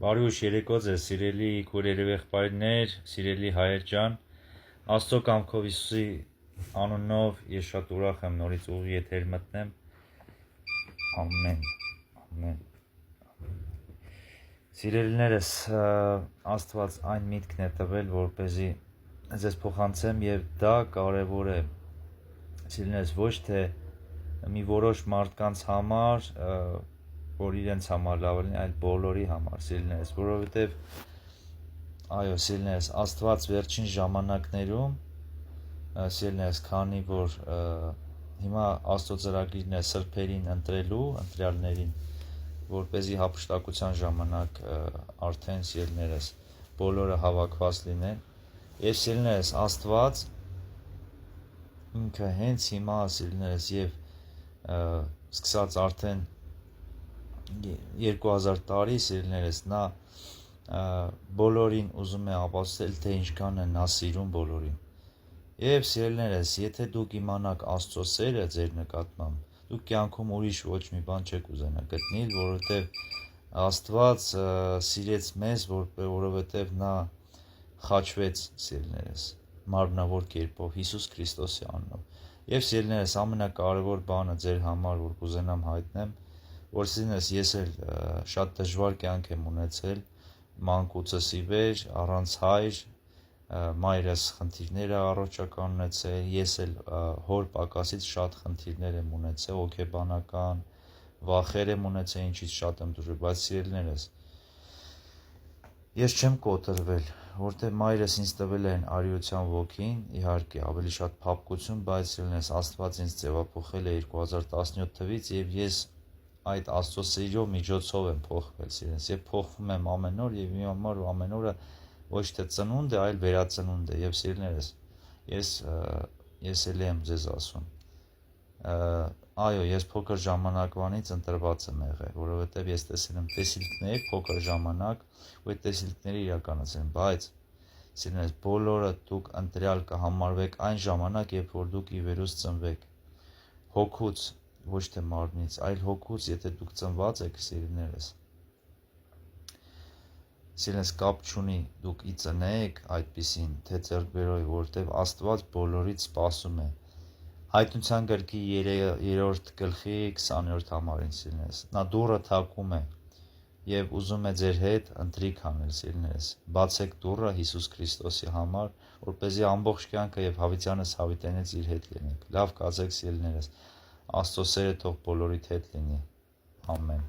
Բարի ուշ երեկո ձեզ, սիրելի քույրեր եւ եղբայրներ, սիրելի հայեր ջան, Աստծո կամքով Հիսուսի անունով ես շատ ուրախ եմ նորից ուղի եթեր մտնեմ։ Ամեն, ամեն։ Սիրելիներս, Աստված այն միտքն է տվել, որպեսզի ձեզ փոխանցեմ եւ դա կարեւոր է։ Սիրելիներս, ոչ թե մի որոշ մարդկանց համար, որ իրենց համար լավ լինի, այլ բոլորի համար, սիրելիներս, որովհետև այո, սիրելիներս, Աստված վերջին ժամանակներում, սիրելիներս, քանի որ հիմա Աստծո ծրագիրն է սրբերին ընտրելու, ընտրյալներին, որպեսզի հափշտակության ժամանակ արդեն սիրելիներս բոլորը հավաքված լինեն, եւ սիրելիներս, Աստված ինքը հենց հիմա սիրելիներս եւ սկսած արդեն 2000 տարի սիրելիներս նա բոլորին ուզում է ապացուցել թե ինչքան է նա սիրում բոլորին եւ սիրելիներս եթե դուք իմանաք Աստծո սերը ձեր նկատմամբ դուք կյանքում ուրիշ ոչ մի բան չեք ուզենա գտնել որովհետեւ Աստված սիրեց մեզ որովհետեւ նա խաչվեց սիրելիներս մարմնավոր կերպով Հիսուս Քրիստոսի անունով եւ սիրելիներս ամենակարևոր բանը ձեր համար որ կուզենամ հայտնեմ որ սիրելիներս ես էլ շատ դժվար կյանք եմ ունեցել մանկուցս ի վեր առանց հայր մայրս խնդիրներ է առողջական ունեցել ես էլ հոր պակասից շատ խնդիրներ եմ ունեցել հոգեբանական վախեր եմ ունեցել ինչից շատ եմ դժվար բայց սիրելիներս ես չեմ կոտրվել որտեղ մայրս ինձ տվել է արիության ոգին իհարկե ավելի շատ փափկություն բայց սիրելիներս Աստված ինձ ձևափոխել է 2017 թվականից եւ ես այդ Աստծո սիրո միջոցով եմ փոխվել սիրելիներս եւ փոխվում եմ ամեն օր եւ իմ համար ամեն օրը ոչ թե ծնունդ է այլ վերածնունդ է եւ սիրելիներս ես ելի եմ ձեզ ասում այո ես փոքր ժամանակվանից ընտրված եմ եղել որովհետեւ ես տեսել եմ տեսիլքներ փոքր ժամանակ ու այդ տեսիլքները իրականացել եմ բայց սիրելիներս բոլորը դուք ընտրյալ կհամարվեք այն ժամանակ երբ որ դուք ի վերուս ծնվեք հոգուց ոչ թե մարմնից, այլ հոգուց, եթե դուք ծնված եք, սիրելիներս կապ չունի, դուք ի ծնեք այդպիսին, թե ձեռքբերով, որովհետև Աստված բոլորից սպասում է։ Հայտնության գրքի 3-րդ գլխի 20-րդ համարին, սիրելիներս, նա դուռը թակում է եւ ուզում է ձեր հետ ընթրիք անել, սիրելիներս։ Բացեք դուռը Հիսուս Քրիստոսի համար, որպեսզի ամբողջ կյանքը եւ հավիտյանս հավիտենից իր հետ լինեք։ Լավ կացեք, սիրելիներս։ Աստծո սերը թող բոլորիդ հետ լինի։ Ամեն։